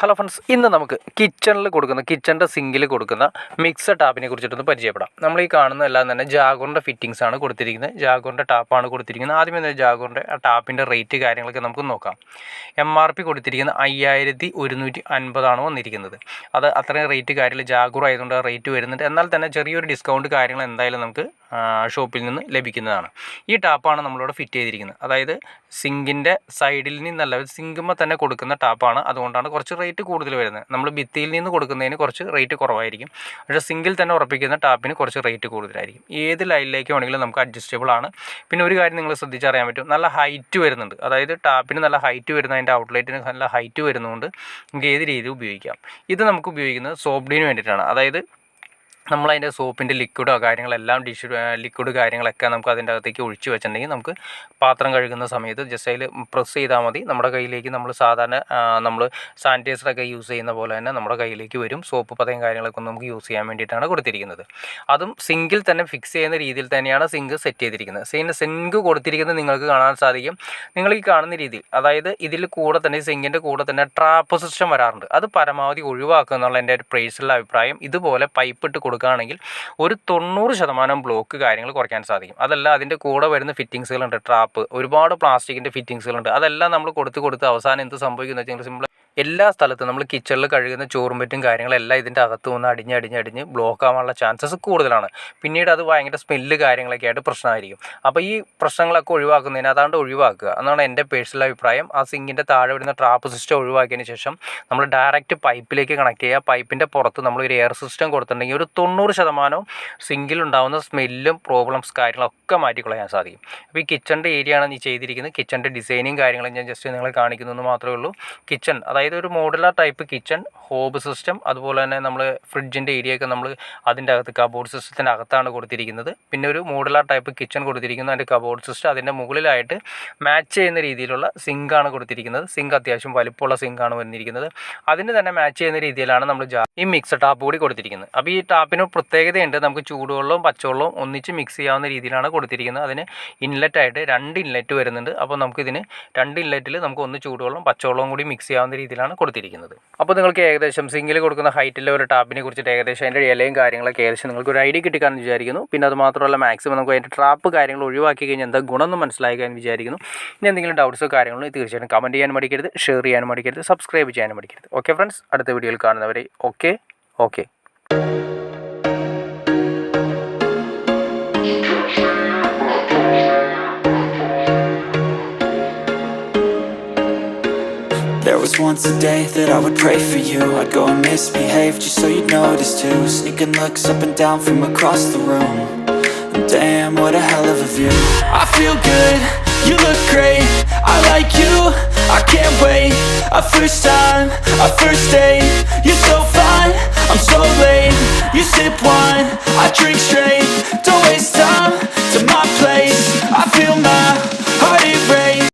Hello friends, ഇന്ന് നമുക്ക് കിച്ചണിൻ്റെ സിങ്കിൽ കൊടുക്കുന്ന മിക്സർ ടാപ്പിനെ കുറിച്ചിട്ടൊന്ന് പരിചയപ്പെടാം. നമ്മൾ ഈ കാണുന്ന എല്ലാം തന്നെ ജാഗോറിൻ്റെ ഫിറ്റിങ്സ് ആണ് കൊടുത്തിരിക്കുന്നത്. ജാഗോറിൻ്റെ ടാപ്പാണ് കൊടുത്തിരിക്കുന്നത്. ആദ്യമേ തന്നെ ജാഗോറിൻ്റെ ആ ടാപ്പിൻ്റെ റേറ്റ് കാര്യങ്ങളൊക്കെ നമുക്ക് നോക്കാം. MRP കൊടുത്തിരിക്കുന്നത് 5150 വന്നിരിക്കുന്നത്. അത് അത്രയും റേറ്റ് കാര്യങ്ങൾ ജാഗോർ ആയതുകൊണ്ട് ആ റേറ്റ് വരുന്നുണ്ട്. എന്നാൽ തന്നെ ചെറിയൊരു ഡിസ്കൗണ്ട് കാര്യങ്ങൾ എന്തായാലും നമുക്ക് ഷോപ്പിൽ നിന്ന് ലഭിക്കുന്നതാണ്. ഈ ടാപ്പാണ് നമ്മളിവിടെ ഫിറ്റ് ചെയ്തിരിക്കുന്നത്. അതായത് സിങ്കിൻ്റെ സൈഡിൽ നിന്നല്ല, സിങ്കുമ്പോൾ തന്നെ കൊടുക്കുന്ന ടാപ്പാണ്. അതുകൊണ്ടാണ് കുറച്ച് റേറ്റ് കൂടുതൽ വരുന്നത്. നമ്മൾ ഭിത്തിയിൽ നിന്ന് കൊടുക്കുന്നതിന് കുറച്ച് റേറ്റ് കുറവായിരിക്കും. പക്ഷേ സിങ്കിൽ തന്നെ ഉറപ്പിക്കുന്ന ടാപ്പിന് കുറച്ച് റേറ്റ് കൂടുതലായിരിക്കും. ഏത് ലൈനിലേക്ക് വേണമെങ്കിലും നമുക്ക് അഡ്ജസ്റ്റബിൾ ആണ്. പിന്നെ ഒരു കാര്യം നിങ്ങൾ ശ്രദ്ധിച്ചറിയാൻ പറ്റും, നല്ല ഹൈറ്റ് വരുന്നുണ്ട്. അതായത് ടാപ്പിന് നല്ല ഹൈറ്റ് വരുന്ന, അതിൻ്റെ ഔട്ട്ലെറ്റിന് നല്ല ഹൈറ്റ് വരുന്നതുകൊണ്ട് നമുക്ക് ഏത് രീതിയിൽ ഉപയോഗിക്കാം. ഇത് നമുക്ക് ഉപയോഗിക്കുന്നത് സോപ്ഡിന് വേണ്ടിയിട്ടാണ്. അതായത് നമ്മളതിൻ്റെ സോപ്പിൻ്റെ ലിക്വിഡോ കാര്യങ്ങളെല്ലാം ലിക്വിഡ് കാര്യങ്ങളൊക്കെ നമുക്ക് അതിൻ്റെ അകത്തേക്ക് ഒഴിച്ച് വെച്ചിട്ടുണ്ടെങ്കിൽ നമുക്ക് പാത്രം കഴുകുന്ന സമയത്ത് ജസ്റ്റ് അതിൽ പ്രസ് ചെയ്താൽ മതി. നമ്മുടെ കയ്യിലേക്ക് നമ്മൾ സാധാരണ നമ്മൾ സാനിറ്റൈസറൊക്കെ യൂസ് ചെയ്യുന്ന പോലെ തന്നെ നമ്മുടെ കയ്യിലേക്ക് വരും. സോപ്പ് പതയും കാര്യങ്ങളൊക്കെ നമുക്ക് യൂസ് ചെയ്യാൻ വേണ്ടിയിട്ടാണ് കൊടുത്തിരിക്കുന്നത്. അതും സിങ്കിൽ തന്നെ ഫിക്സ് ചെയ്യുന്ന രീതിയിൽ തന്നെയാണ് സിങ്ക് സെറ്റ് ചെയ്തിരിക്കുന്നത്. സിങ്ക് കൊടുത്തിരിക്കുന്നത് നിങ്ങൾക്ക് കാണാൻ സാധിക്കും. നിങ്ങൾ ഈ കാണുന്ന രീതിയിൽ, അതായത് ഇതിൽ കൂടെ തന്നെ സിങ്കിൻ്റെ കൂടെ തന്നെ ട്രാപ്പ് സിസ്റ്റം വരാറുണ്ട്. അത് പരമാവധി ഒഴിവാക്കുക എന്നുള്ള എൻ്റെ ഒരു പേഴ്സണൽ അഭിപ്രായം. ഇതുപോലെ പൈപ്പ് ഇട്ട് കൊടുക്കുകയാണെങ്കിൽ ഒരു 90% ബ്ലോക്ക് കാര്യങ്ങൾ കുറയ്ക്കാൻ സാധിക്കും. അതല്ല, അതിൻ്റെ കൂടെ വരുന്ന ഫിറ്റിങ്സുകളുണ്ട്, ട്രാപ്പ്, ഒരുപാട് പ്ലാസ്റ്റിക്കിൻ്റെ ഫിറ്റിങ്സുകളുണ്ട്. അതെല്ലാം നമ്മൾ കൊടുത്ത് അവസാനം എന്ത് സംഭവിക്കുന്നത് വെച്ചാൽ സിമ്പിൾ എല്ലാ സ്ഥലത്തും നമ്മൾ കിച്ചണിൽ കഴുകുന്ന ചോറും പറ്റും കാര്യങ്ങളെല്ലാം ഇതിൻ്റെ അകത്ത് വന്ന് അടിഞ്ഞ് ബ്ലോക്ക് ആവാനുള്ള ചാൻസസ് കൂടുതലാണ്. പിന്നീട് അത് ഭയങ്കര സ്മെല്ല് കാര്യങ്ങളൊക്കെ ആയിട്ട് പ്രശ്നമായിരിക്കും. അപ്പോൾ ഈ പ്രശ്നങ്ങളൊക്കെ ഒഴിവാക്കുന്നതിന് അതാണ്ട് ഒഴിവാക്കുക എന്നാണ് എൻ്റെ പേഴ്സണൽ അഭിപ്രായം. ആ സിങ്കിൻ്റെ താഴെ വരുന്ന ട്രാപ്പ് സിസ്റ്റം ഒഴിവാക്കിയതിന് ശേഷം നമ്മൾ ഡയറക്റ്റ് പൈപ്പിലേക്ക് കണക്ട് ചെയ്യുക. പൈപ്പിൻ്റെ പുറത്ത് നമ്മൾ ഒരു എയർ സിസ്റ്റം കൊടുത്തിട്ടുണ്ടെങ്കിൽ ഒരു 90% സിങ്കിലുണ്ടാകുന്ന സ്മെല്ലും പ്രോബ്ലംസ് കാര്യങ്ങളൊക്കെ മാറ്റിക്കളയാൻ സാധിക്കും. അപ്പോൾ ഈ കിച്ചണിൻ്റെ ഏരിയയാണ് ഈ ചെയ്തിരിക്കുന്നത്. കിച്ചണിൻ്റെ ഡിസൈനും കാര്യങ്ങളും ഞാൻ ജസ്റ്റ് നിങ്ങളെ കാണിക്കുന്നതെന്ന് മാത്രമേ ഉള്ളൂ. കിച്ചൺ അതായത് ഒരു modular type kitchen, hob system, അതുപോലെ തന്നെ നമ്മൾ ഫ്രിഡ്ജിൻ്റെ ഏരിയയൊക്കെ നമ്മൾ അതിൻ്റെ അകത്ത് കബോർഡ് സിസ്റ്റത്തിൻ്റെ അകത്താണ് കൊടുത്തിരിക്കുന്നത്. പിന്നെ ഒരു മോഡുലാർ ടൈപ്പ് കിച്ചൺ കൊടുത്തിരിക്കുന്നത്, അതിൻ്റെ കബോർഡ് സിസ്റ്റം അതിൻ്റെ മുകളിലായിട്ട് മാച്ച് ചെയ്യുന്ന രീതിയിലുള്ള സിങ്കാണ് കൊടുത്തിരിക്കുന്നത്. സിങ്ക് അത്യാവശ്യം വലിപ്പമുള്ള സിങ്കാണ് വന്നിരിക്കുന്നത്. അതിന് തന്നെ മാച്ച് ചെയ്യുന്ന രീതിയിലാണ് നമ്മൾ ഈ മിക്സർ ടാപ്പ് കൂടി കൊടുത്തിരിക്കുന്നത്. അപ്പോൾ ഈ ടാപ്പിന് പ്രത്യേകതയുണ്ട്. നമുക്ക് ചൂടുവെള്ളവും പച്ചവെള്ളവും ഒന്നിച്ച് മിക്സ് ചെയ്യാവുന്ന രീതിയിലാണ് കൊടുത്തിരിക്കുന്നത്. അതിന് ഇൻലെറ്റായിട്ട് 2 ഇൻലെറ്റ് വരുന്നുണ്ട്. അപ്പോൾ നമുക്കിതിന് 2 ഇൻലെറ്റിൽ നമുക്ക് ഒന്ന് ചൂടുവെള്ളം പച്ചവെള്ളവും കൂടി മിക്സ് ചെയ്യാവുന്ന രീതിയിലാണ് കൊടുത്തിരിക്കുന്നത്. അപ്പോൾ നിങ്ങൾക്ക് ഏകദേശം സിങ്കിൽ കൊടുക്കുന്ന ഹൈറ്റിലെ ഒരു ടാപ്പിനെ കുറിച്ചിട്ട് ഏകദേശം അതിൻ്റെ ഇലയും കാര്യങ്ങളൊക്കെ ഏകദേശം നിങ്ങൾക്ക് ഒരു ഐഡിയ കിട്ടിക്കാണെന്ന് വിചാരിക്കുന്നു. പിന്നെ അത് മാത്രമല്ല, മാക്സിമം നമുക്ക് അതിൻ്റെ ട്രാപ്പ് കാര്യങ്ങൾ ഒഴിവാക്കി കഴിഞ്ഞാൽ എന്താ ഗുണമെന്ന് മനസ്സിലാക്കാൻ വിചാരിക്കുന്നു. ഇനി എന്തെങ്കിലും ഡൗട്ട്സോ കാര്യങ്ങളോ തീർച്ചയായും കമൻറ്റ് ചെയ്യാൻ മടിക്കരുത്, ഷെയർ ചെയ്യാനും മടിക്കരുത്, സബ്സ്ക്രൈബ് ചെയ്യാനും മടിക്കരുത്. ഓക്കെ ഫ്രണ്ട്സ്, അടുത്ത വീഡിയോയിൽ കാണുന്നവരെ okay. There was once a day that I would pray for you. I'd go and misbehave just so you'd notice too. Sneaking looks up and down from across the room. And damn, what a hell of a view. I feel good, you look great, I like you, I can't wait. A first time, a first date. You're so fine, I'm so late. You sip wine, I drink straight. Don't waste time,